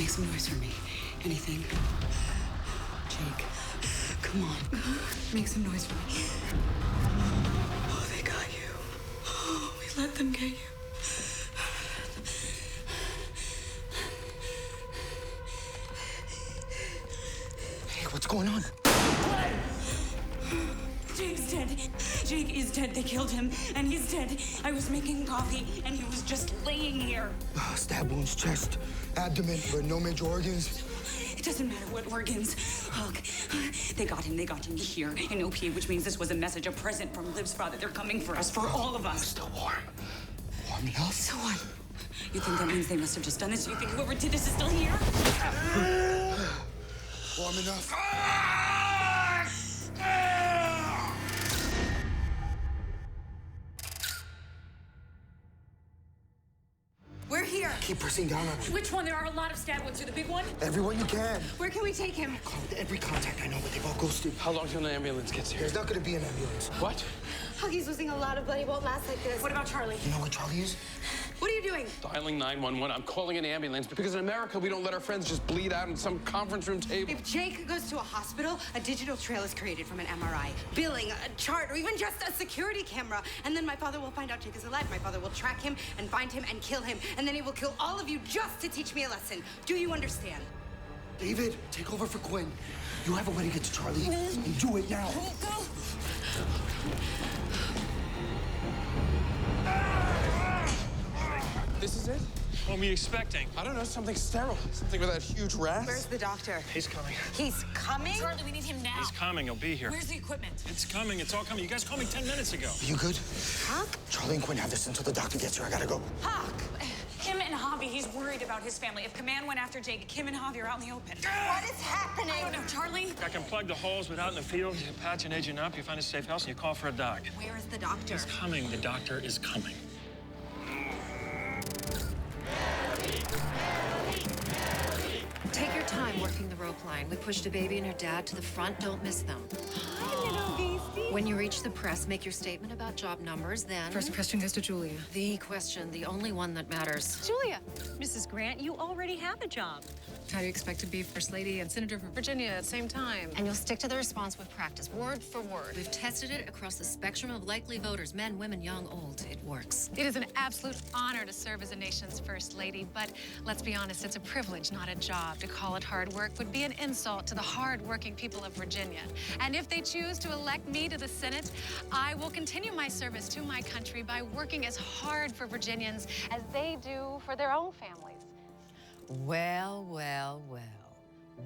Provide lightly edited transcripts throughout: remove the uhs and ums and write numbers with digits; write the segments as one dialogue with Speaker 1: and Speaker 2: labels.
Speaker 1: Make some noise for me. Anything. Jake, come on. Make some noise for me. Oh, they got you. Oh, we let them get you.
Speaker 2: Hey, what's going on?
Speaker 1: Jake's dead. Jake is dead. They killed him, and he's dead. I was making coffee, and he was just laying here.
Speaker 2: Stab wounds, chest, abdomen, but no major organs.
Speaker 1: It doesn't matter what organs. Look, they got him here in OPA, which means this was a message, a present from Liv's father. They're coming for us, for all of us.
Speaker 2: Still warm. Warm enough?
Speaker 1: So what? You think that means they must have just done this? You think whoever did this is still here?
Speaker 2: Warm enough?
Speaker 1: We're here.
Speaker 2: Keep pressing down on it.
Speaker 1: Which one? There are a lot of stab wounds. To the big one?
Speaker 2: Everyone you can.
Speaker 1: Where can we take him?
Speaker 2: Call with every contact I know, but they've all ghosted.
Speaker 3: How long till the ambulance gets here?
Speaker 2: There's not gonna be an ambulance.
Speaker 3: What?
Speaker 4: Huggy's losing a lot of blood. He won't last like this.
Speaker 1: What about Charlie?
Speaker 2: You know where Charlie is?
Speaker 4: What are you doing?
Speaker 3: Dialing 911. I'm calling an ambulance because in America we don't let our friends just bleed out in some conference room table.
Speaker 4: If Jake goes to a hospital, a digital trail is created from an MRI, billing, a chart, or even just a security camera. And then my father will find out Jake is alive. My father will track him and find him and kill him. And then he will kill all of you just to teach me a lesson. Do you understand?
Speaker 2: David, take over for Quinn. You have a way to get to Charlie, and do it now.
Speaker 1: Go!
Speaker 3: This is it?
Speaker 5: What were you expecting?
Speaker 3: I don't know, something sterile. Something with that huge ras.
Speaker 4: Where's the doctor?
Speaker 5: He's coming.
Speaker 4: He's coming?
Speaker 1: Charlie, we need him now.
Speaker 5: He's coming. He'll be here.
Speaker 1: Where's the equipment?
Speaker 5: It's coming. It's all coming. You guys called me 10 minutes ago.
Speaker 2: You good?
Speaker 4: Huck?
Speaker 2: Charlie and Quinn have this until the doctor gets here. I gotta go.
Speaker 4: Huck!
Speaker 1: Him and Javi, he's worried about his family. If Command went after Jake, Kim and Javi are out in the open.
Speaker 4: What is happening?
Speaker 1: I don't know, Charlie.
Speaker 5: I can plug the holes without in the field. You patch an agent up, you find a safe house, and you call for a doc.
Speaker 4: Where is the doctor?
Speaker 5: He's coming. The doctor is coming.
Speaker 6: Take your time working the rope line. We pushed a baby and her dad to the front. Don't miss them.
Speaker 4: Hi, little beastie.
Speaker 6: When you reach the press, make your statement about job numbers, then...
Speaker 7: First question goes to Julia.
Speaker 6: The question, the only one that matters.
Speaker 8: Julia, Mrs. Grant, you already have a job.
Speaker 7: How do you expect to be First Lady and Senator for Virginia at the same time?
Speaker 6: And you'll stick to the response with practice, word for word. We've tested it across the spectrum of likely voters, men, women, young, old. It works.
Speaker 7: It is an absolute honor to serve as a nation's First Lady, but let's be honest, it's a privilege, not a job. To call it hard work would be an insult to the hard-working people of Virginia. And if they choose to elect me to the Senate, I will continue my service to my country by working as hard for Virginians as they do for their own families.
Speaker 9: Well, well, well.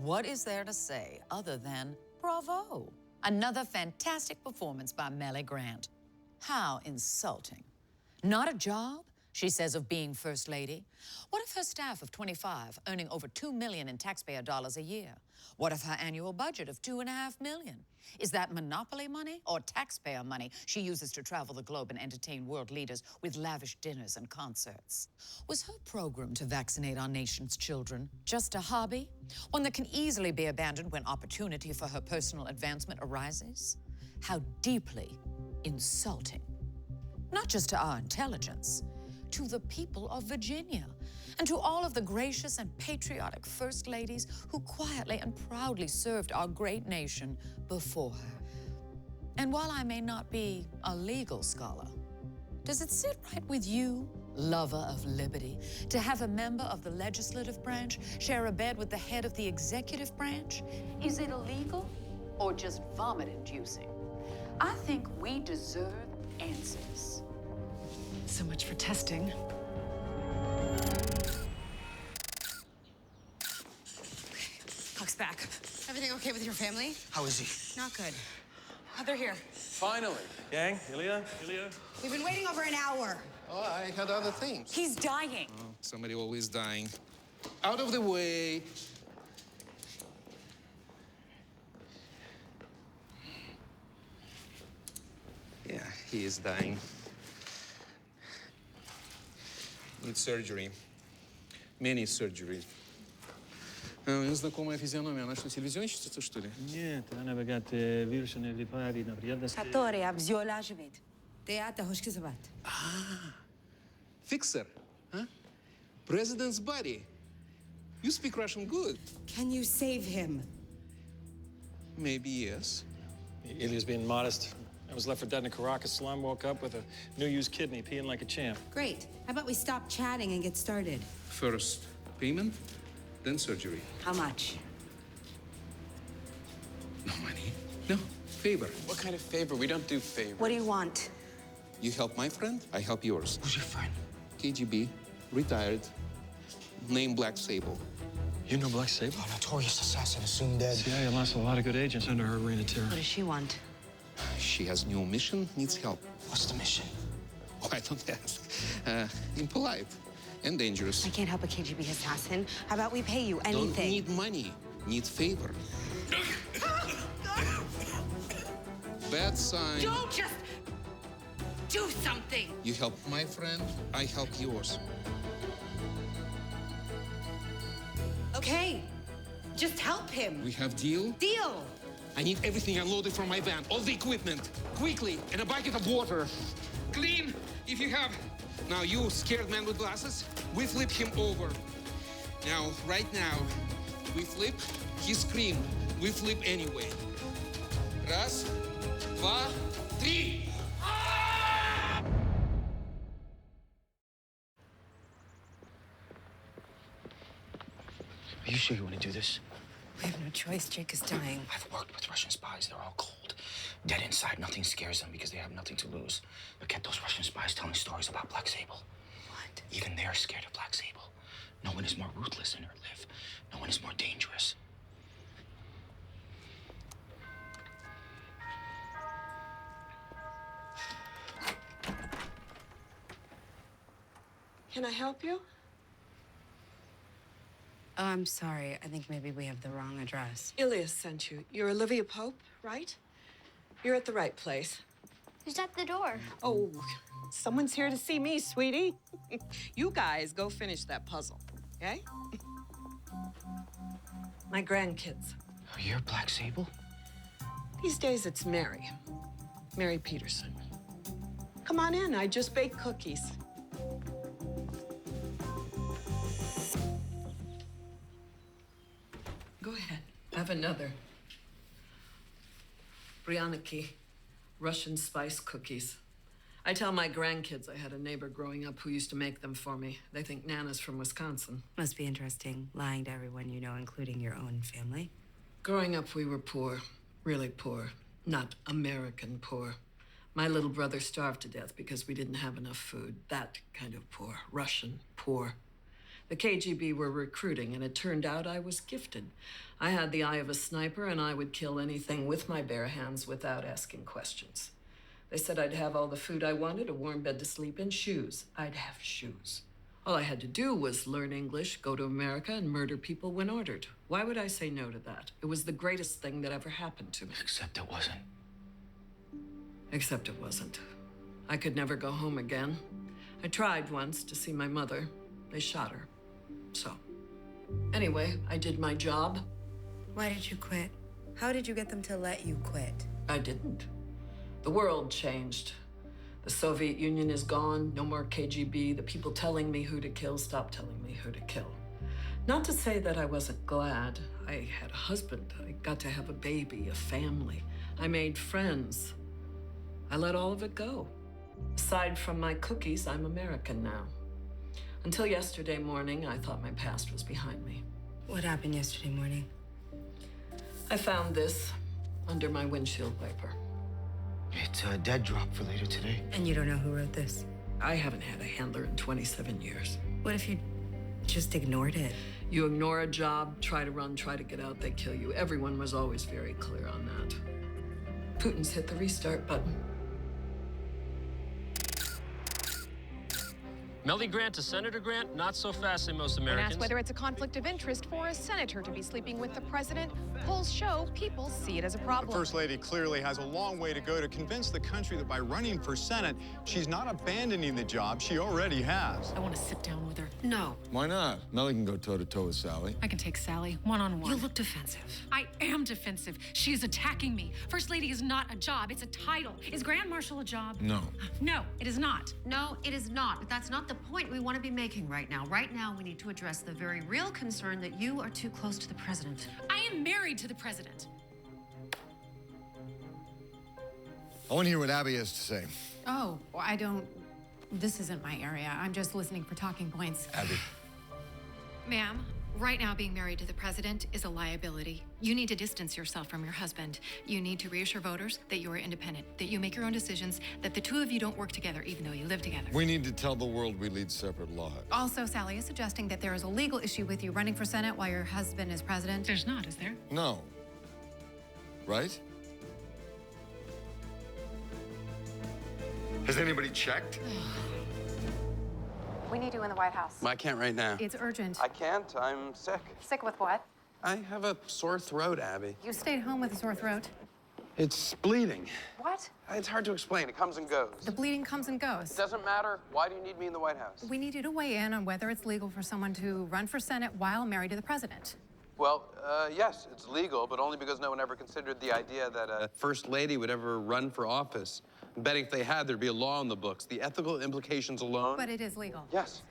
Speaker 9: What is there to say other than bravo? Another fantastic performance by Mellie Grant. How insulting. Not a job, she says, of being First Lady. What if her staff of 25 earning over $2 million in taxpayer dollars a year? What if her annual budget of $2.5 million? Is that monopoly money or taxpayer money she uses to travel the globe and entertain world leaders with lavish dinners and concerts? Was her program to vaccinate our nation's children just a hobby? One that can easily be abandoned when opportunity for her personal advancement arises? How deeply insulting. Not just to our intelligence, to the people of Virginia, and to all of the gracious and patriotic First Ladies who quietly and proudly served our great nation before her. And while I may not be a legal scholar, does it sit right with you, lover of liberty, to have a member of the legislative branch share a bed with the head of the executive branch? Is it illegal or just vomit-inducing? I think we deserve answers.
Speaker 7: So much for testing.
Speaker 1: Huck's back.
Speaker 4: Everything okay with your family?
Speaker 2: How is he?
Speaker 4: Not good.
Speaker 1: Oh, they're here.
Speaker 3: Finally.
Speaker 5: Gang, Ilya?
Speaker 4: We've been waiting over an hour.
Speaker 10: Oh, I had other things.
Speaker 1: He's dying.
Speaker 10: Somebody always dying. Out of the way. Yeah, he is dying. Needs surgery. Many surgeries. Знакомая физиономия. Она что, телевизионщица, что ли?
Speaker 5: Нет, она богат вируса не липари, например.
Speaker 4: Которая бзёля живет. Театр хошкизават.
Speaker 10: Fixer, huh? President's buddy. You speak Russian good.
Speaker 4: Can you save him?
Speaker 10: Maybe yes.
Speaker 5: Ilya's being modest. I was left for dead in a Caracas slum, woke up with a new-used kidney, peeing like a champ.
Speaker 4: Great. How about we stop chatting and get started?
Speaker 10: First payment, then surgery.
Speaker 4: How much?
Speaker 10: No money. No, favor.
Speaker 3: What kind of favor? We don't do favors.
Speaker 4: What do you want?
Speaker 10: You help my friend, I help yours.
Speaker 2: Who's your friend?
Speaker 10: KGB, retired, name Black Sable.
Speaker 5: You know Black Sable?
Speaker 2: Oh, notorious assassin, assumed dead.
Speaker 5: CIA lost a lot of good agents under her reign of terror.
Speaker 4: What does she want?
Speaker 10: She has new mission, needs help.
Speaker 2: What's the mission?
Speaker 10: Why don't ask? Impolite and dangerous.
Speaker 4: I can't help a KGB assassin. How about we pay you anything?
Speaker 10: Don't need money, need favor. Bad sign.
Speaker 4: Don't just do something.
Speaker 10: You help my friend, I help yours.
Speaker 4: Okay, just help him.
Speaker 10: We have deal?
Speaker 4: Deal.
Speaker 10: I need everything unloaded from my van, all the equipment, quickly, and a bucket of water. Clean, if you have. Now, you scared man with glasses, we flip him over. Now, right now, we flip, he screamed. We flip anyway. Раз, два, три.
Speaker 2: Are you sure you want to do this?
Speaker 4: We have no choice. Jake is dying.
Speaker 2: I've worked with Russian spies. They're all cold. Dead inside. Nothing scares them because they have nothing to lose. Look at those Russian spies telling stories about Black Sable.
Speaker 4: What?
Speaker 2: Even they're scared of Black Sable. No one is more ruthless in her live. No one is more dangerous.
Speaker 11: Can I help you?
Speaker 4: Oh, I'm sorry. I think maybe we have the wrong address.
Speaker 11: Ilias sent you. You're Olivia Pope, right? You're at the right place.
Speaker 12: Who's at the door?
Speaker 11: Oh, someone's here to see me, sweetie. You guys go finish that puzzle, okay? My grandkids.
Speaker 2: Oh, you're Black Sable?
Speaker 11: These days it's Mary. Mary Peterson. Come on in. I just baked cookies. Go ahead. Have another. Bryaniki, Russian spice cookies. I tell my grandkids I had a neighbor growing up who used to make them for me. They think Nana's from Wisconsin.
Speaker 4: Must be interesting, lying to everyone you know, including your own family.
Speaker 11: Growing up, we were poor. Really poor. Not American poor. My little brother starved to death because we didn't have enough food. That kind of poor. Russian poor. The KGB were recruiting, and it turned out I was gifted. I had the eye of a sniper, and I would kill anything with my bare hands without asking questions. They said I'd have all the food I wanted, a warm bed to sleep in, shoes. I'd have shoes. All I had to do was learn English, go to America, and murder people when ordered. Why would I say no to that? It was the greatest thing that ever happened to me.
Speaker 2: Except it wasn't.
Speaker 11: Except it wasn't. I could never go home again. I tried once to see my mother. They shot her. So, anyway, I did my job.
Speaker 4: Why did you quit? How did you get them to let you quit?
Speaker 11: I didn't. The world changed. The Soviet Union is gone, no more KGB. The people telling me who to kill stopped telling me who to kill. Not to say that I wasn't glad. I had a husband. I got to have a baby, a family. I made friends. I let all of it go. Aside from my cookies, I'm American now. Until yesterday morning, I thought my past was behind me.
Speaker 4: What happened yesterday morning?
Speaker 11: I found this under my windshield wiper.
Speaker 2: It's a dead drop for later today.
Speaker 4: And you don't know who wrote this?
Speaker 11: I haven't had a handler in 27 years.
Speaker 4: What if you just ignored it?
Speaker 11: You ignore a job, try to run, try to get out, they kill you. Everyone was always very clear on that. Putin's hit the restart button.
Speaker 5: Melody Grant to Senator Grant, not so fast in most
Speaker 13: When
Speaker 5: Americans.
Speaker 13: asked whether it's a conflict of interest for a senator to be sleeping with the president, polls show people see it as a problem.
Speaker 14: The First Lady clearly has a long way to go to convince the country that by running for Senate, she's not abandoning the job she already has.
Speaker 13: I want to sit down with her.
Speaker 4: No.
Speaker 15: Why not? Melly can go toe-to-toe with Sally.
Speaker 13: I can take Sally one-on-one.
Speaker 4: You look defensive.
Speaker 13: I am defensive. She is attacking me. First Lady is not a job. It's a title. Is Grand Marshal a job?
Speaker 15: No.
Speaker 13: No, it is not.
Speaker 6: No, it is not. But that's not the point we want to be making right now. Right now, we need to address the very real concern that you are too close to the president.
Speaker 7: I am married to the president.
Speaker 15: I want to hear what Abby has to say.
Speaker 12: Oh, well, I don't. This isn't my area. I'm just listening for talking points.
Speaker 15: Abby.
Speaker 7: Ma'am, right now being married to the president is a liability. You need to distance yourself from your husband. You need to reassure voters that you are independent, that you make your own decisions, that the two of you don't work together even though you live together.
Speaker 15: We need to tell the world we lead separate lives.
Speaker 12: Also, Sally is suggesting that there is a legal issue with you running for Senate while your husband is president.
Speaker 7: There's not, is there?
Speaker 15: No. Right? Has anybody checked?
Speaker 13: We need you in the White House.
Speaker 3: I can't right now.
Speaker 12: It's urgent.
Speaker 3: I can't. I'm sick.
Speaker 13: Sick with what?
Speaker 3: I have a sore throat, Abby.
Speaker 12: You stayed home with a sore throat.
Speaker 3: It's bleeding.
Speaker 13: What?
Speaker 3: It's hard to explain. It comes and goes.
Speaker 12: The bleeding comes and goes.
Speaker 3: It doesn't matter. Why do you need me in the White House?
Speaker 12: We need you to weigh in on whether it's legal for someone to run for Senate while married to the president.
Speaker 3: Well, yes, it's legal, but only because no one ever considered the idea that a first lady would ever run for office. I'm betting if they had, there'd be a law in the books. The ethical implications alone.
Speaker 12: But it is legal.
Speaker 3: Yes.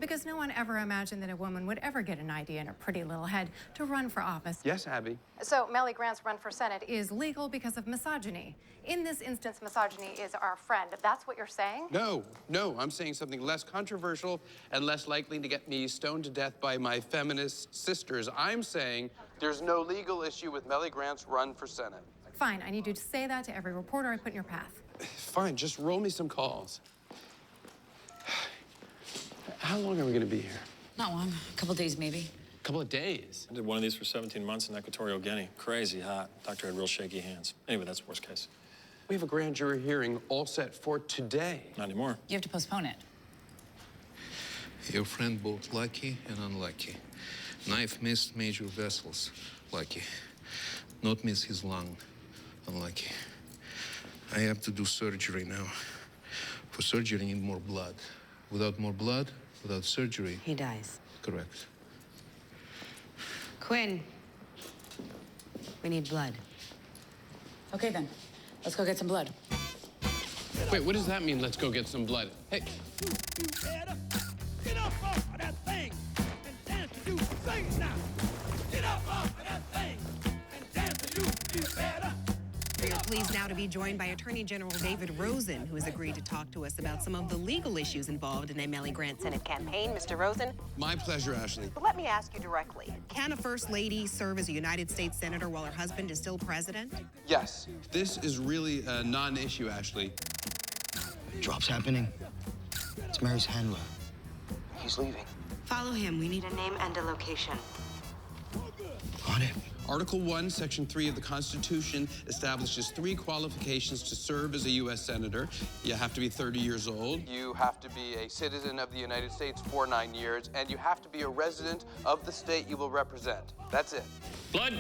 Speaker 12: Because no one ever imagined that a woman would ever get an idea in her pretty little head to run for office.
Speaker 3: Yes, Abby.
Speaker 13: So Mellie Grant's run for Senate
Speaker 12: Is legal because of misogyny.
Speaker 13: In this instance, misogyny is our friend. That's what you're saying?
Speaker 3: No, I'm saying something less controversial and less likely to get me stoned to death by my feminist sisters. I'm saying there's no legal issue with Mellie Grant's run for Senate.
Speaker 12: Fine, I need you to say that to every reporter I put in your path.
Speaker 3: Fine, just roll me some calls. How long are we gonna be here?
Speaker 1: Not long. A couple days, maybe.
Speaker 3: A couple of days.
Speaker 5: I did one of these for 17 months in Equatorial Guinea. Crazy hot. Doctor had real shaky hands. Anyway, that's worst case.
Speaker 3: We have a grand jury hearing all set for today.
Speaker 5: Not anymore.
Speaker 1: You have to postpone it.
Speaker 16: Your friend both lucky and unlucky. Knife missed major vessels. Lucky. Not miss his lung. Unlucky. I have to do surgery now. For surgery, I need more blood. Without more blood, without surgery.
Speaker 4: He dies.
Speaker 16: Correct.
Speaker 4: Quinn, we need blood.
Speaker 1: Okay, then. Let's go get some blood.
Speaker 3: Wait, what does that mean, let's go get some blood? Hey.
Speaker 17: Get up off of that thing and dance to you. Sing it now. Get up off of that thing and dance to you. Better.
Speaker 18: We are pleased now to be joined by Attorney General David Rosen, who has agreed to talk to us about some of the legal issues involved in the Mellie Grant Senate campaign. Mr. Rosen?
Speaker 3: My pleasure, Ashley.
Speaker 18: But let me ask you directly. Can a First Lady serve as a United States Senator while her husband is still president?
Speaker 3: Yes, this is really a non-issue, Ashley.
Speaker 2: Drop's happening. It's Mary's handler. He's leaving.
Speaker 4: Follow him. We need a name and a location.
Speaker 2: On it.
Speaker 3: Article 1, Section 3 of the Constitution establishes 3 qualifications to serve as a U.S. Senator. You have to be 30 years old. You have to be a citizen of the United States for 9 years. And you have to be a resident of the state you will represent. That's it.
Speaker 5: Blood?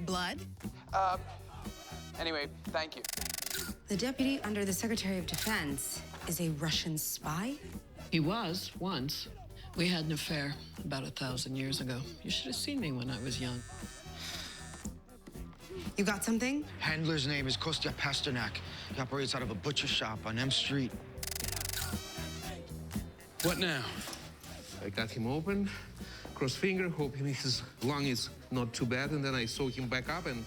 Speaker 18: Blood?
Speaker 3: Anyway, thank you.
Speaker 4: The deputy under the Secretary of Defense is a Russian spy?
Speaker 11: He was, once. We had an affair about 1,000 years ago. You should have seen me when I was young.
Speaker 4: You got something?
Speaker 2: Handler's name is Kostya Pasternak. He operates out of a butcher shop on M Street.
Speaker 3: What now?
Speaker 16: I got him open, cross finger, hoping his lung is not too bad, and then I sew him back up and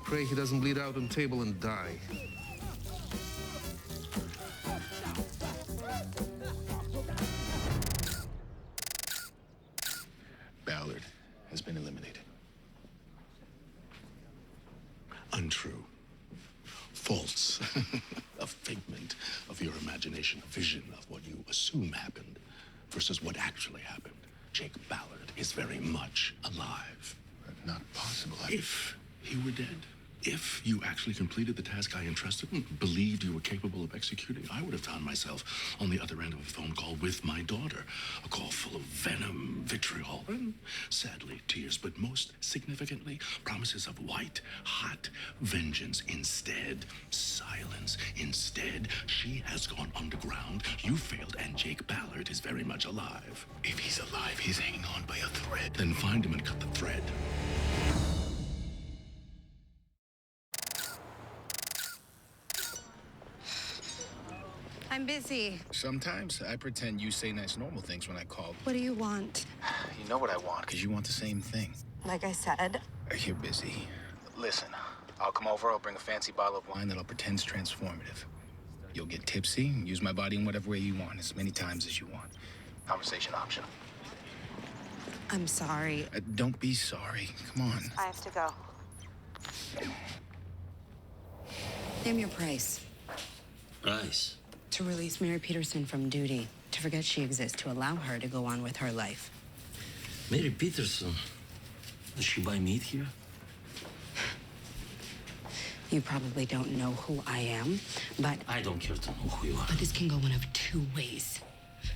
Speaker 16: pray he doesn't bleed out on the table and die.
Speaker 19: Ballard has been eliminated. Untrue. False. A figment of your imagination, a vision of what you assume happened versus what actually happened. Jake Ballard is very much alive. But not possible. If he were dead, if you actually completed the task I entrusted and believed you were capable of executing, I would have found myself on the other end of a phone call with my daughter. A call full of venom, vitriol, and sadly, tears, but most significantly, promises of white, hot vengeance. Instead, silence. Instead, she has gone underground. You failed, and Jake Ballard is very much alive. If he's alive, he's hanging on by a thread. Then find him and cut the thread.
Speaker 4: Hi, I'm busy.
Speaker 2: Sometimes I pretend you say nice, normal things when I call.
Speaker 4: What do you want?
Speaker 2: You know what I want, because you want the same thing.
Speaker 4: Like I said,
Speaker 2: You're busy. Listen, I'll come over, I'll bring a fancy bottle of wine that I'll pretend's transformative. You'll get tipsy and use my body in whatever way you want, as many times as you want. Conversation optional.
Speaker 4: I'm sorry.
Speaker 2: Don't be sorry. Come on.
Speaker 4: I have to go. Name your price.
Speaker 20: Price?
Speaker 4: To release Mary Peterson from duty, to forget she exists, to allow her to go on with her life.
Speaker 20: Mary Peterson. Does she buy meat here?
Speaker 4: You probably don't know who I am, but...
Speaker 20: I don't care to know who you are.
Speaker 4: But this can go one of two ways.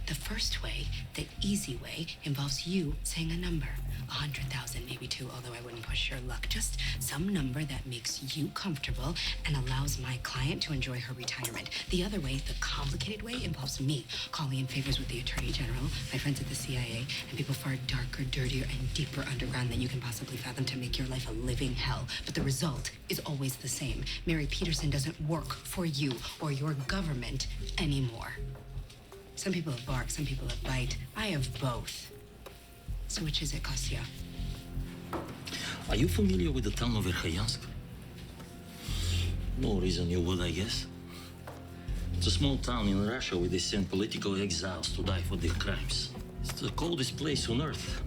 Speaker 4: The first way, the easy way, involves you saying a number. 100,000, maybe 2, although I wouldn't push your luck. Just some number that makes you comfortable and allows my client to enjoy her retirement. The other way, the complicated way, involves me calling in favors with the Attorney General, my friends at the CIA, and people far darker, dirtier, and deeper underground than you can possibly fathom to make your life a living hell. But the result is always the same. Mary Peterson doesn't work for you or your government anymore. Some people have bark, some people have bite. I have both. So which is it, Kostya?
Speaker 20: Are you familiar with the town of Verkhoyansk? No reason you would, I guess. It's a small town in Russia where they send political exiles to die for their crimes. It's the coldest place on earth.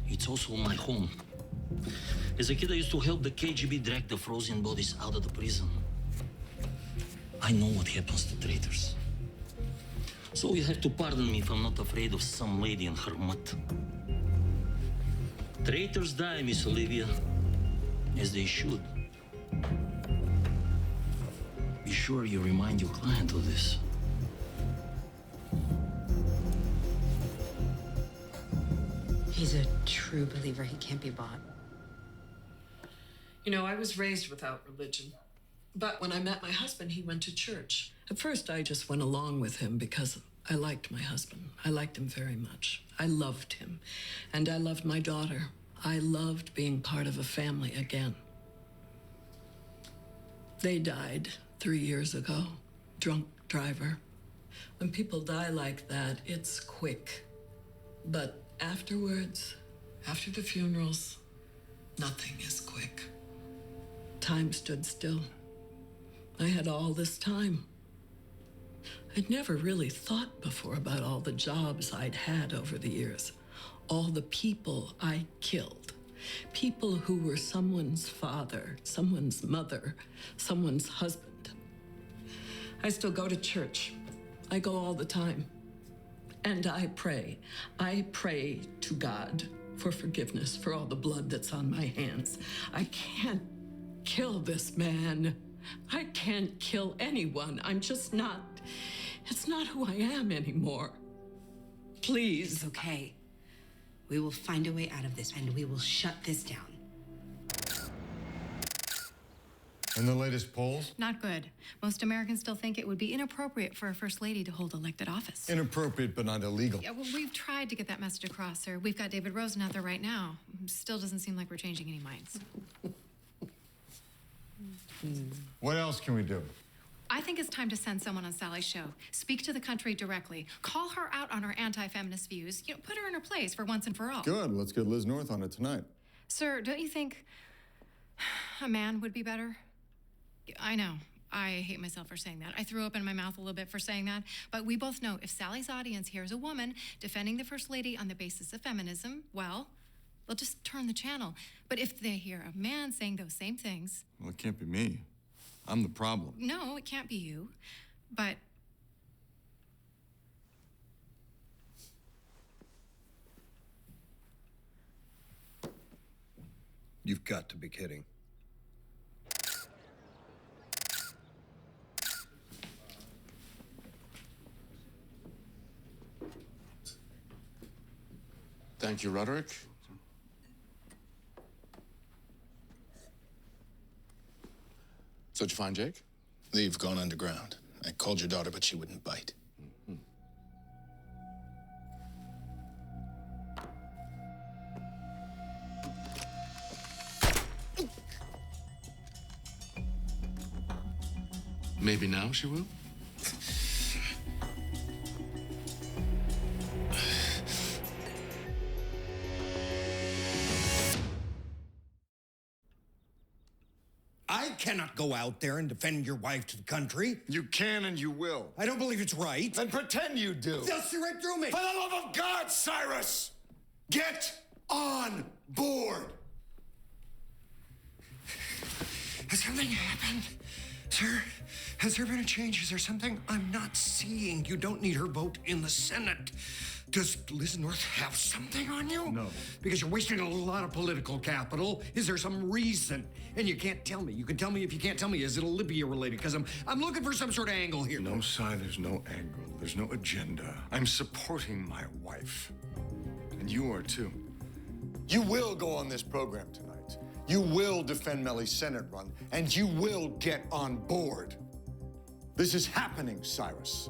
Speaker 20: It's also my home. As a kid, I used to help the KGB drag the frozen bodies out of the prison. I know what happens to traitors. So you have to pardon me if I'm not afraid of some lady and her mutt. Traitors die, Miss Olivia, as they should. Be sure you remind your client of this.
Speaker 4: He's a true believer. He can't be bought.
Speaker 11: You know, I was raised without religion. But when I met my husband, he went to church. At first, I just went along with him because I liked my husband. I liked him very much. I loved him. And I loved my daughter. I loved being part of a family again. They died 3 years ago. Drunk driver. When people die like that, it's quick. But afterwards, after the funerals, nothing is quick. Time stood still. I had all this time. I'd never really thought before about all the jobs I'd had over the years, all the people I killed, people who were someone's father, someone's mother, someone's husband. I still go to church. I go all the time. And I pray. I pray to God for forgiveness for all the blood that's on my hands. I can't kill this man. I can't kill anyone. I'm just not. It's not who I am anymore. Please.
Speaker 4: It's okay. We will find a way out of this, and we will shut this down.
Speaker 15: And the latest polls?
Speaker 12: Not good. Most Americans still think it would be inappropriate for a first lady to hold elected office.
Speaker 15: Inappropriate, but not illegal.
Speaker 12: Yeah, well, we've tried to get that message across, sir. We've got David Rosen out there right now. Still doesn't seem like we're changing any minds.
Speaker 15: What else can we do?
Speaker 12: I think it's time to send someone on Sally's show. Speak to the country directly. Call her out on her anti-feminist views. You know, put her in her place for once and for all.
Speaker 15: Good. Let's get Liz North on it tonight.
Speaker 12: Sir, don't you think a man would be better? I know. I hate myself for saying that. I threw up in my mouth a little bit for saying that. But we both know if Sally's audience hears a woman defending the First Lady on the basis of feminism, well, they'll just turn the channel. But if they hear a man saying those same things...
Speaker 15: Well, it can't be me. I'm the problem.
Speaker 12: No, it can't be you. But...
Speaker 15: You've got to be kidding.
Speaker 19: Thank you, Roderick. So, did you find Jake?
Speaker 2: They've gone underground. I called your daughter, but she wouldn't bite.
Speaker 19: Maybe now she will?
Speaker 21: I cannot go out there and defend your wife to the country.
Speaker 15: You can and you will.
Speaker 21: I don't believe it's right.
Speaker 15: Then pretend you do.
Speaker 21: They'll see right through me.
Speaker 15: For the love of God, Cyrus! Get on board!
Speaker 21: Has something happened? Sir, has there been a change? Is there something I'm not seeing? You don't need her vote in the Senate. Does Liz North have something on you?
Speaker 15: No.
Speaker 21: Because you're wasting a lot of political capital. Is there some reason? And you can't tell me. You can tell me if you can't tell me. Is it Libya related? Because I'm looking for some sort of angle here.
Speaker 15: No, Si, there's no angle. There's no agenda. I'm supporting my wife. And you are too. You will go on this program tonight. You will defend Mellie's Senate run, and you will get on board. This is happening, Cyrus.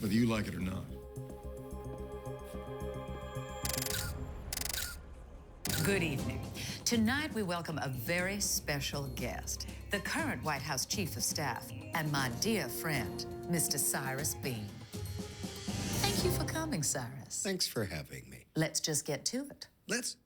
Speaker 15: Whether you like it or not.
Speaker 9: Good evening. Tonight we welcome a very special guest, the current White House Chief of Staff and my dear friend, Mr. Cyrus Bean. Thank you for coming, Cyrus.
Speaker 21: Thanks for having me.
Speaker 9: Let's just get to it.
Speaker 21: Let's.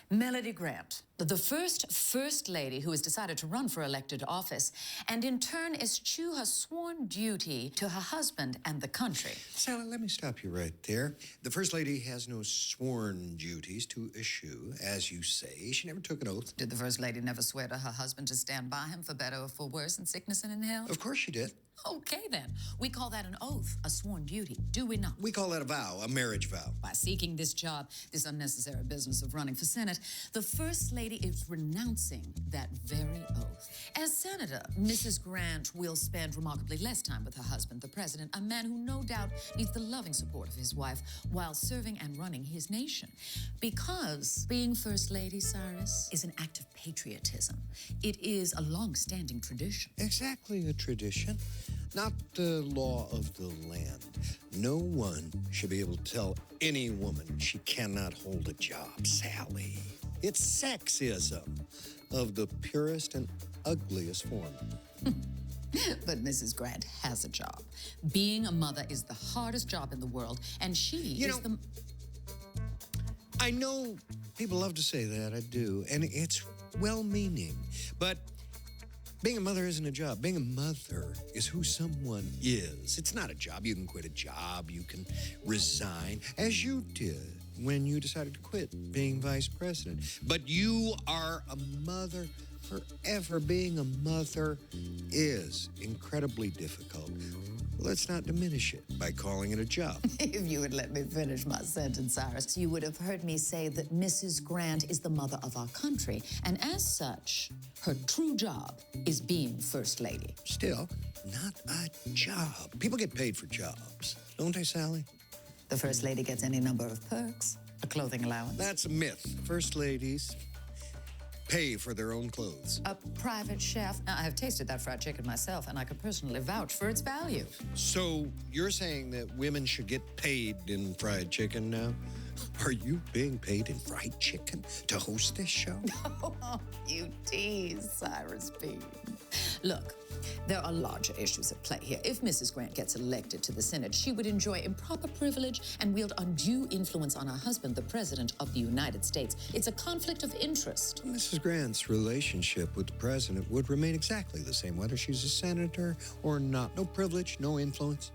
Speaker 9: Melody Grant, the first lady who has decided to run for elected office and in turn eschew her sworn duty to her husband and the country.
Speaker 21: Sally, let me stop you right there. The First Lady has no sworn duties to eschew, as you say. She never took an oath.
Speaker 9: Did the First Lady never swear to her husband to stand by him for better or for worse in sickness and in health?
Speaker 21: Of course she did.
Speaker 9: Okay, then. We call that an oath, a sworn duty, do we not?
Speaker 21: We call that a vow, a marriage vow.
Speaker 9: By seeking this job, this unnecessary business of running for Senate, the First Lady is renouncing that very oath. As Senator, Mrs. Grant will spend remarkably less time with her husband, the President, a man who no doubt needs the loving support of his wife while serving and running his nation. Because being First Lady, Cyrus, is an act of patriotism. It is a long-standing tradition.
Speaker 21: Exactly a tradition. Not the law of the land. No one should be able to tell any woman she cannot hold a job, Sally. It's sexism of the purest and ugliest form.
Speaker 9: But Mrs. Grant has a job. Being a mother is the hardest job in the world, and she
Speaker 21: I know people love to say that, I do, and it's well-meaning, but being a mother isn't a job. Being a mother is who someone is. It's not a job. You can quit a job. You can resign, as you did when you decided to quit being vice president. But you are a mother forever. Being a mother is incredibly difficult. Let's not diminish it by calling it a job.
Speaker 9: If you would let me finish my sentence, Cyrus, you would have heard me say that Mrs. Grant is the mother of our country, and as such, her true job is being First Lady.
Speaker 21: Still, not a job. People get paid for jobs, don't they, Sally?
Speaker 9: The First Lady gets any number of perks, a clothing allowance.
Speaker 21: That's a myth. First ladies pay for their own clothes.
Speaker 9: A private chef. Now, I have tasted that fried chicken myself, and I can personally vouch for its value.
Speaker 21: So you're saying that women should get paid in fried chicken now? Are you being paid in fried chicken to host this show?
Speaker 9: Oh, you tease, Cyrus Bean. Look, there are larger issues at play here. If Mrs. Grant gets elected to the Senate, she would enjoy improper privilege and wield undue influence on her husband, the President of the United States. It's a conflict of interest.
Speaker 21: Mrs. Grant's relationship with the president would remain exactly the same, whether she's a senator or not. No privilege, no influence.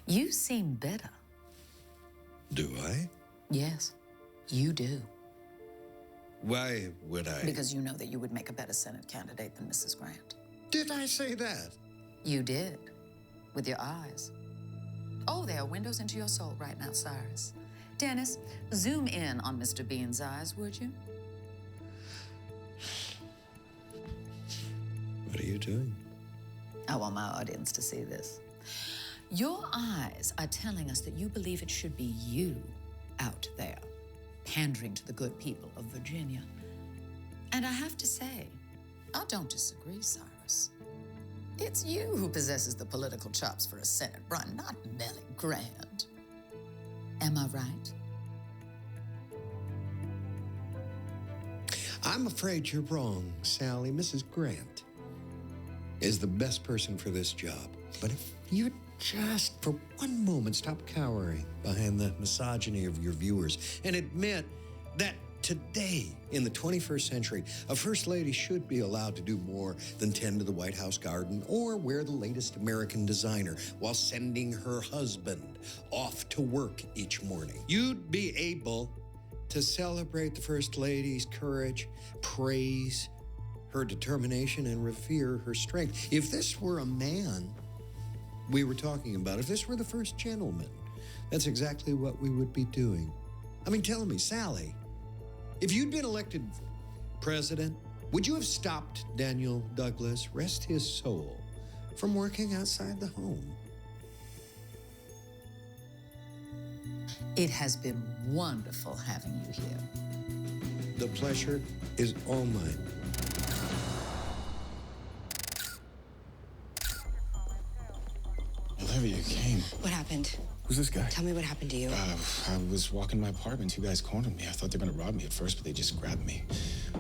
Speaker 9: You seem better.
Speaker 21: Do I?
Speaker 9: Yes, you do.
Speaker 21: Why would I?
Speaker 9: Because you know that you would make a better Senate candidate than Mrs. Grant.
Speaker 21: Did I say that?
Speaker 9: You did, with your eyes. Oh, there are windows into your soul right now, Cyrus. Dennis, zoom in on Mr. Bean's eyes, would you?
Speaker 21: What are you doing?
Speaker 9: I want my audience to see this. Your eyes are telling us that you believe it should be you out there, pandering to the good people of Virginia. And I have to say, I don't disagree, Cyrus. It's you who possesses the political chops for a Senate run, not Mellie Grant. Am I right?
Speaker 21: I'm afraid you're wrong, Sally. Mrs. Grant is the best person for this job. But if you're just for one moment stop cowering behind the misogyny of your viewers and admit that today, in the 21st century, a First Lady should be allowed to do more than tend to the White House garden or wear the latest American designer while sending her husband off to work each morning. You'd be able to celebrate the First Lady's courage, praise her determination, and revere her strength. If this were a man we were talking about, if this were the first gentleman, that's exactly what we would be doing. I mean, tell me, Sally, if you'd been elected president, would you have stopped Daniel Douglas, rest his soul, from working outside the home?
Speaker 9: It has been wonderful having you here.
Speaker 21: The pleasure is all mine.
Speaker 2: Olivia came.
Speaker 4: What happened?
Speaker 2: Who's this guy?
Speaker 4: Tell me what happened to you.
Speaker 2: I was walking my apartment. Two guys cornered me. I thought they were gonna rob me at first, but they just grabbed me.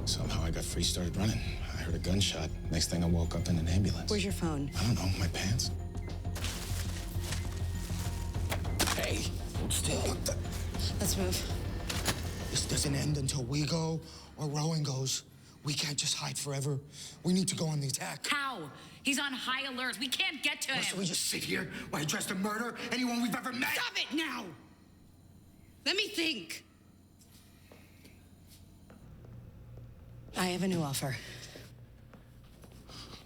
Speaker 2: Somehow I got free, started running. I heard a gunshot. Next thing I woke up in an ambulance.
Speaker 4: Where's your phone?
Speaker 2: I don't know, my pants. Hey, hold still.
Speaker 4: Let's move.
Speaker 8: This doesn't end until we go or Rowan goes. We can't just hide forever. We need to go on the attack.
Speaker 1: How? He's on high alert. We can't get to him.
Speaker 8: So we just sit here while he tries to murder anyone we've ever met?
Speaker 4: Stop it now! Let me think. I have a new offer.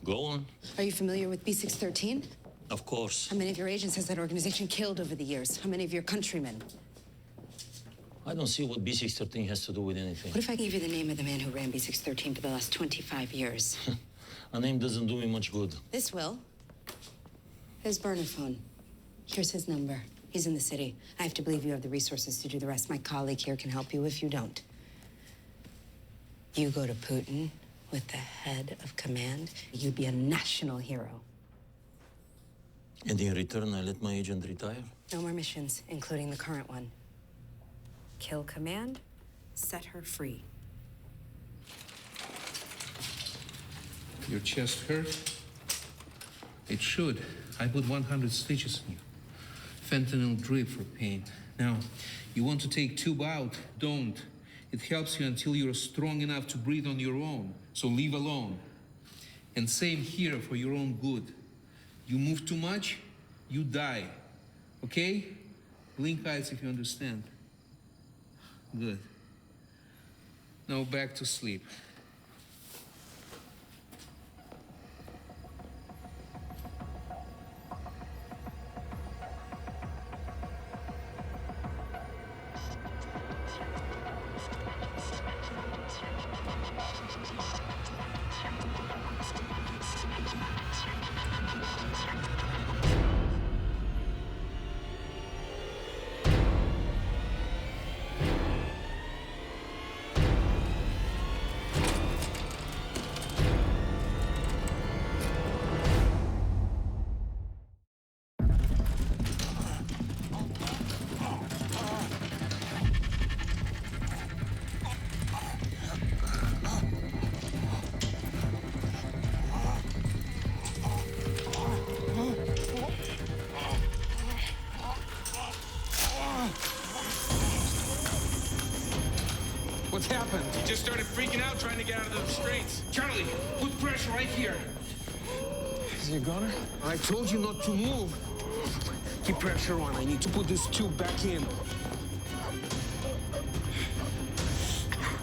Speaker 20: Go on.
Speaker 4: Are you familiar with B613?
Speaker 20: Of course.
Speaker 4: How many of your agents has that organization killed over the years? How many of your countrymen?
Speaker 20: I don't see what B613 has to do with anything.
Speaker 4: What if I gave you the name of the man who ran B613 for the last 25 years?
Speaker 20: A name doesn't do me much good.
Speaker 4: This will. His burner phone. Here's his number. He's in the city. I have to believe you have the resources to do the rest. My colleague here can help you if you don't. You go to Putin with the head of command, you'd be a national hero.
Speaker 20: And in return, I let my agent retire?
Speaker 4: No more missions, including the current one. Kill command, set her free.
Speaker 16: Your chest hurt? It should. I put 100 stitches in you. Fentanyl drip for pain. Now, you want to take tube out? Don't. It helps you until you're strong enough to breathe on your own. So leave alone. And same here for your own good. You move too much, you die. Okay? Blink eyes if you understand. Good. Now back to sleep.
Speaker 10: What's happened? He just started freaking out trying to get out of the restraints. Charlie, put pressure right here.
Speaker 5: Is he a goner?
Speaker 10: I told you not to move. Keep pressure on. I need to put this tube back in.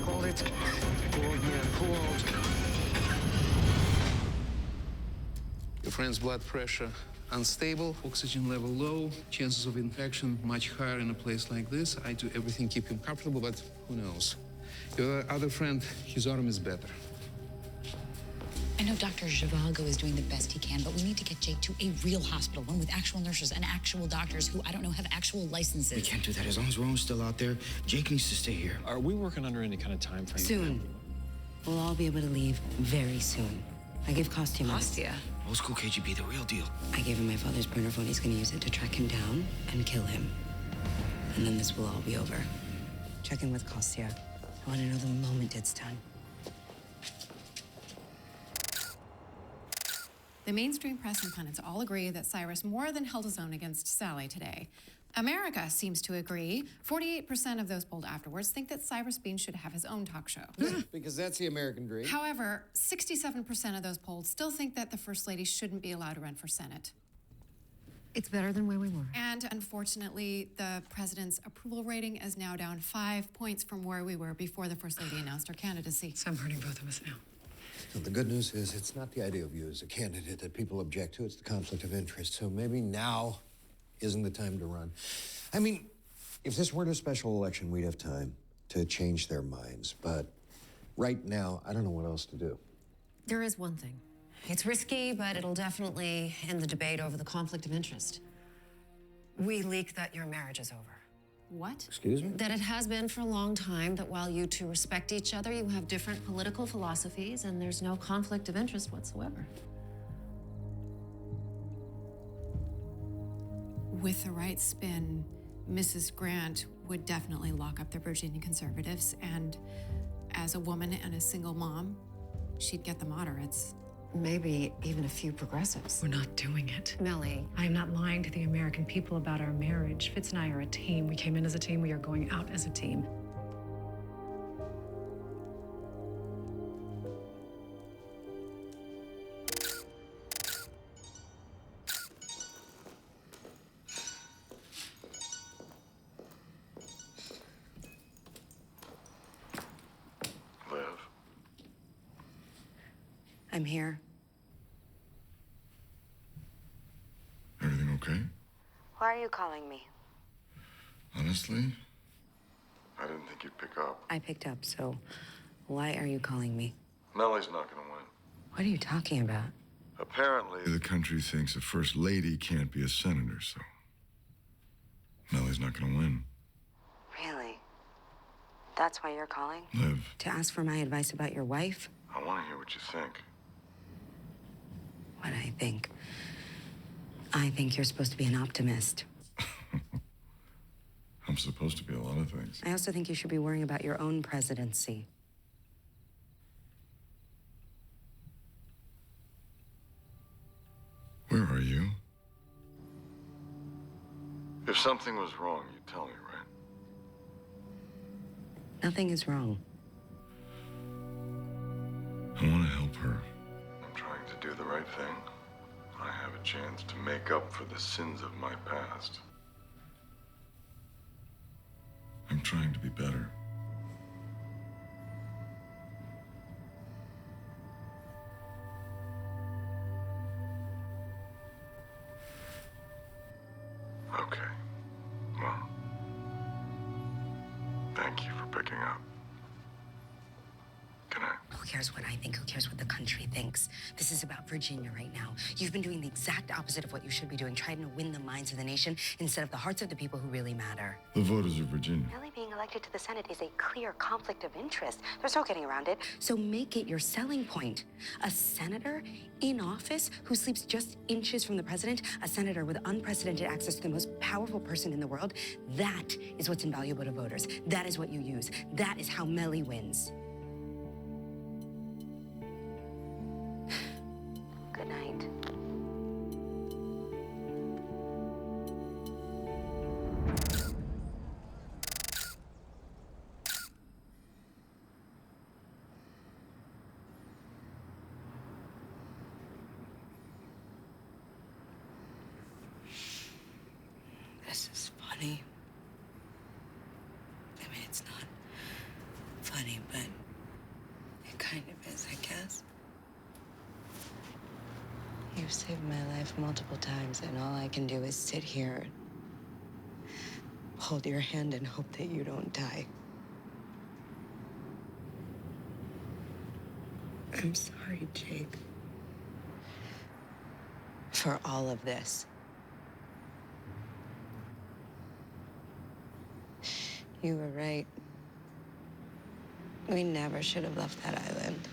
Speaker 10: Hold it. Pull out, man. Pull out.
Speaker 16: Your friend's blood pressure unstable, oxygen level low, chances of infection much higher in a place like this. I do everything to keep him comfortable, but who knows? Your other friend, his arm is better.
Speaker 1: I know Dr. Zhivago is doing the best he can, but we need to get Jake to a real hospital, one with actual nurses and actual doctors who, I don't know, have actual licenses.
Speaker 2: We can't do that. As long as Rowan's still out there, Jake needs to stay here.
Speaker 5: Are we working under any kind of time frame?
Speaker 4: Soon. We'll all be able to leave very soon. I give Kostya mine.
Speaker 1: Kostya?
Speaker 2: Old school KGB, the real deal.
Speaker 4: I gave him my father's burner phone. He's gonna use it to track him down and kill him. And then this will all be over. Check in with Kostya. I want to know the moment it's done.
Speaker 12: The mainstream press and pundits all agree that Cyrus more than held his own against Sally today. America seems to agree. 48% of those polled afterwards think that Cyrus Bean should have his own talk show.
Speaker 21: Because that's the American dream.
Speaker 12: However, 67% of those polled still think that the First Lady shouldn't be allowed to run for Senate.
Speaker 6: It's better than where we were.
Speaker 12: And unfortunately, the president's approval rating is now down 5 points from where we were before the First Lady announced her candidacy.
Speaker 6: So I'm hurting both of us now.
Speaker 21: So the good news is it's not the idea of you as a candidate that people object to, it's the conflict of interest. So maybe now isn't the time to run. I mean, if this weren't a special election, we'd have time to change their minds. But right now, I don't know what else to do.
Speaker 6: There is one thing. It's risky, but it'll definitely end the debate over the conflict of interest. We leak that your marriage is over.
Speaker 12: What?
Speaker 21: Excuse me?
Speaker 6: That it has been for a long time, that while you two respect each other, you have different political philosophies, and there's no conflict of interest whatsoever.
Speaker 12: With the right spin, Mrs. Grant would definitely lock up the Virginia conservatives, and as a woman and a single mom, she'd get the moderates.
Speaker 6: Maybe even a few progressives.
Speaker 14: We're not doing it.
Speaker 6: Mellie.
Speaker 14: I am not lying to the American people about our marriage. Fitz and I are a team. We came in as a team. We are going out as a team.
Speaker 4: I'm here.
Speaker 15: Everything okay?
Speaker 4: Why are you calling me?
Speaker 15: Honestly, I didn't think you'd pick up.
Speaker 4: I picked up, so why are you calling me?
Speaker 15: Mellie's not gonna win.
Speaker 4: What are you talking about?
Speaker 15: Apparently, the country thinks a first lady can't be a senator, so Mellie's not gonna win.
Speaker 4: Really? That's why you're calling?
Speaker 15: Liv,
Speaker 4: To ask for my advice about your wife?
Speaker 15: I want to hear what you think.
Speaker 4: What I think? I think you're supposed to be an optimist.
Speaker 15: I'm supposed to be a lot of things.
Speaker 4: I also think you should be worrying about your own presidency.
Speaker 15: Where are you? If something was wrong, you'd tell me, right?
Speaker 4: Nothing is wrong.
Speaker 15: I want to help her. I'm trying to do the right thing. I have a chance to make up for the sins of my past. I'm trying to be better. Okay. Well, thank you for picking up. Good night.
Speaker 4: Who cares what I think? Who cares what the country thinks? This is about Virginia right now. You've been doing the exact opposite of what you should be doing, trying to win the minds of the nation instead of the hearts of the people who really matter.
Speaker 15: The voters of Virginia.
Speaker 4: Mellie being elected to the Senate is a clear conflict of interest. There's no getting around it. So make it your selling point. A senator in office who sleeps just inches from the president, a senator with unprecedented access to the most powerful person in the world, that is what's invaluable to voters. That is what you use. That is how Mellie wins. Good night. This is funny. I mean, it's not funny, but it kind of is, I guess. You've saved my life multiple times, and all I can do is sit here and hold your hand and hope that you don't die. I'm sorry, Jake. For all of this. You were right. We never should have left that island.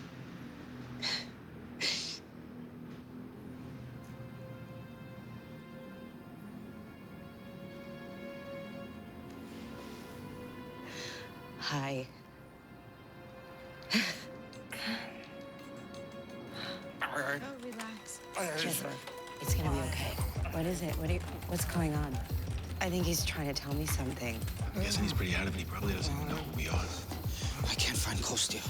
Speaker 4: Hi.
Speaker 11: Oh, relax.
Speaker 4: It's gonna be okay. What is it? What's going on? I think he's trying to tell me something.
Speaker 2: I'm guessing he's pretty out of it. He probably doesn't even know who we are.
Speaker 8: I can't find Kostya.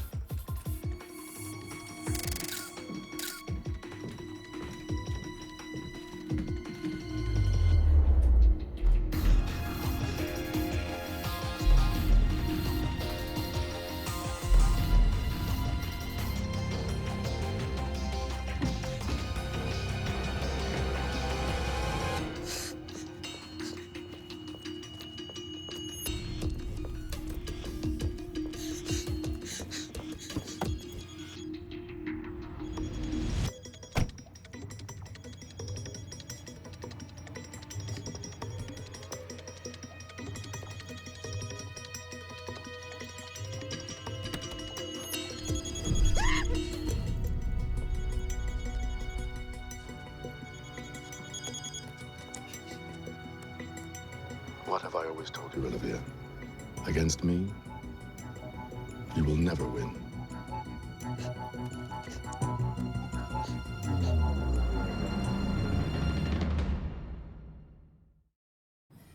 Speaker 19: What have I always told you, Olivia? Against me, you will never win.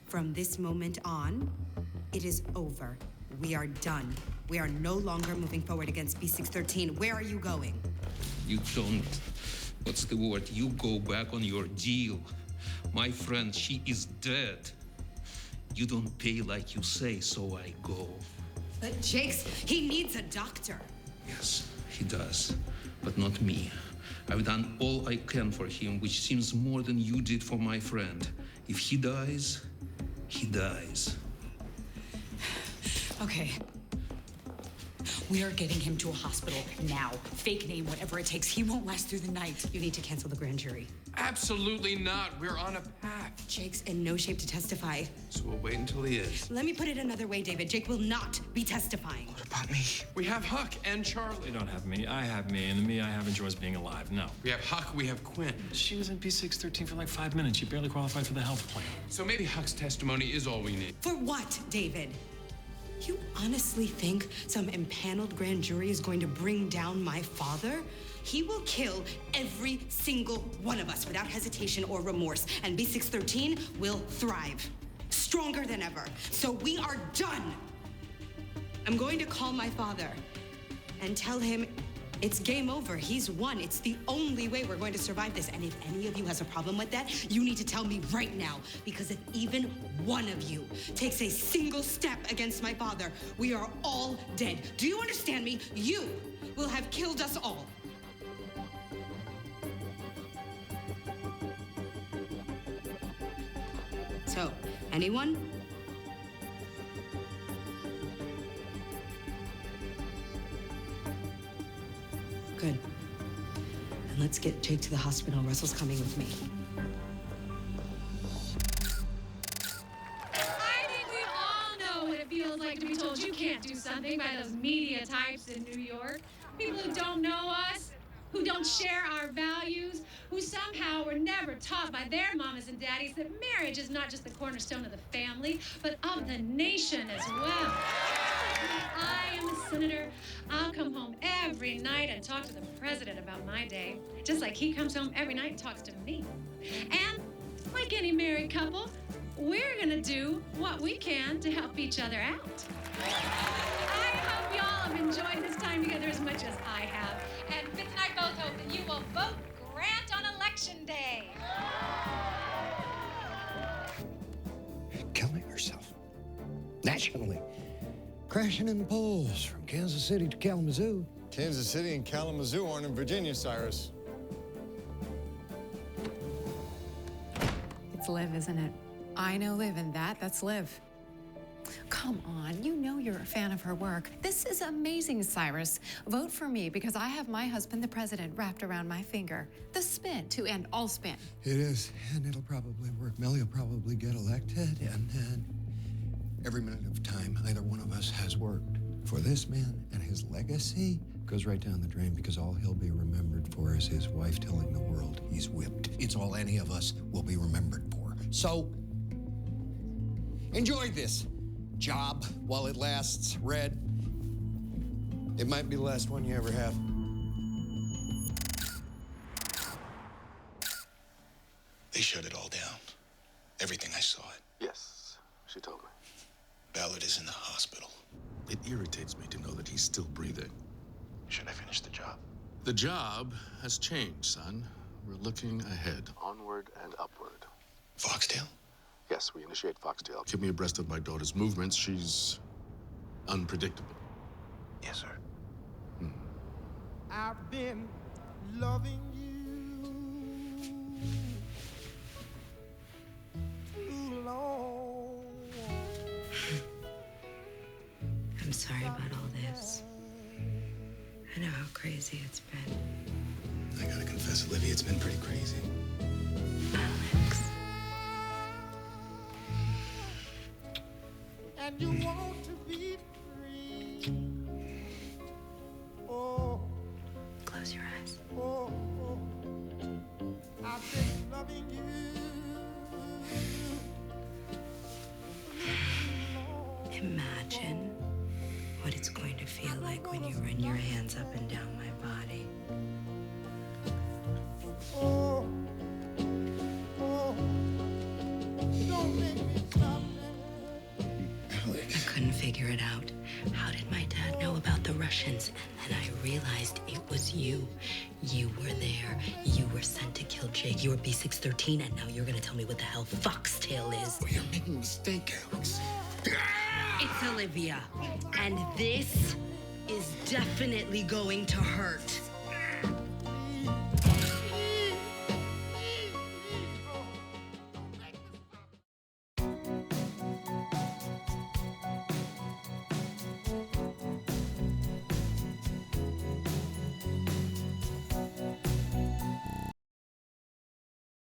Speaker 4: From this moment on, it is over. We are done. We are no longer moving forward against B613. Where are you going?
Speaker 16: You don't. What's the word? You go back on your deal. My friend, she is dead. You don't pay like you say, so I go.
Speaker 4: But Jakes, he needs a doctor.
Speaker 16: Yes, he does, but not me. I've done all I can for him, which seems more than you did for my friend. If he dies, he dies.
Speaker 1: Okay. We are getting him to a hospital now. Fake name, whatever it takes. He won't last through the night.
Speaker 4: You need to cancel the grand jury.
Speaker 3: Absolutely not. We're on a path.
Speaker 4: Jake's in no shape to testify.
Speaker 3: So we'll wait until he is.
Speaker 4: Let me put it another way, David. Jake will not be testifying.
Speaker 8: What about me?
Speaker 3: We have Huck and Charlie.
Speaker 5: You don't have me. I have me, and the me I have enjoys being alive. No.
Speaker 3: We have Huck, we have Quinn.
Speaker 5: She was in B613 for like 5 minutes. She barely qualified for the health plan.
Speaker 3: So maybe Huck's testimony is all we need.
Speaker 4: For what, David? You honestly think some impaneled grand jury is going to bring down my father? He will kill every single one of us without hesitation or remorse, and B613 will thrive, stronger than ever. So we are done. I'm going to call my father and tell him it's game over. He's won. It's the only way we're going to survive this. And if any of you has a problem with that, you need to tell me right now. Because if even one of you takes a single step against my father, we are all dead. Do you understand me? You will have killed us all. So, anyone? Good. And let's get Jake to the hospital. Russell's coming with me.
Speaker 12: I think we all know what it feels like to be told you can't do something by those media types in New York. People who don't know us, who don't share our values, who somehow were never taught by their mamas and daddies that marriage is not just the cornerstone of the family, but of the nation as well. I am a senator. I'll come home every night and talk to the president about my day, just like he comes home every night and talks to me. And like any married couple, we're gonna do what we can to help each other out. I hope y'all have enjoyed this time together as much as I have. And Fitz and I both hope that you will vote Grant on Election Day.
Speaker 21: Killing herself. Nationally. Crashing in the polls from Kansas City to Kalamazoo.
Speaker 15: Kansas City and Kalamazoo aren't in Virginia, Cyrus.
Speaker 18: It's Liv, isn't it? I know Liv, and that's Liv. Come on, you know you're a fan of her work. This is amazing, Cyrus. Vote for me because I have my husband, the president, wrapped around my finger. The spin to end all spin.
Speaker 21: It is, and it'll probably work. Melly will probably get elected, and then every minute of time either one of us has worked for this man, and his legacy goes right down the drain because all he'll be remembered for is his wife telling the world he's whipped. It's all any of us will be remembered for. So, enjoy this job while it lasts, Red. It might be the last one you ever have.
Speaker 2: shut it all down. Everything, I saw it.
Speaker 19: Yes, she told me.
Speaker 2: Ballard is in the hospital.
Speaker 19: It irritates me to know that he's still breathing.
Speaker 2: Should I finish the job?
Speaker 19: The job has changed, son. We're looking ahead. Onward and upward.
Speaker 2: Foxtail?
Speaker 19: Yes, we initiate Foxtail. Keep me abreast of my daughter's movements. She's unpredictable.
Speaker 2: Yes, sir.
Speaker 17: I've been loving you too long.
Speaker 4: I'm sorry about all this. I know how crazy it's been.
Speaker 2: I gotta confess, Olivia, it's been pretty crazy.
Speaker 4: Alex.
Speaker 17: And you want to be free. Oh.
Speaker 4: Close your eyes.
Speaker 17: Oh, oh. I've been loving you.
Speaker 4: Imagine what it's going to feel like when you run your hands up and down my body.
Speaker 17: Oh, oh. Don't make me stop
Speaker 4: I couldn't figure it out. How did my dad know about the Russians? And then I realized it was you. You were there. You were sent to kill Jake. You were B613, and now you're gonna tell me what the hell Foxtail is.
Speaker 2: Well, you're making a mistake, Alex.
Speaker 4: It's Olivia. And this is definitely going to hurt.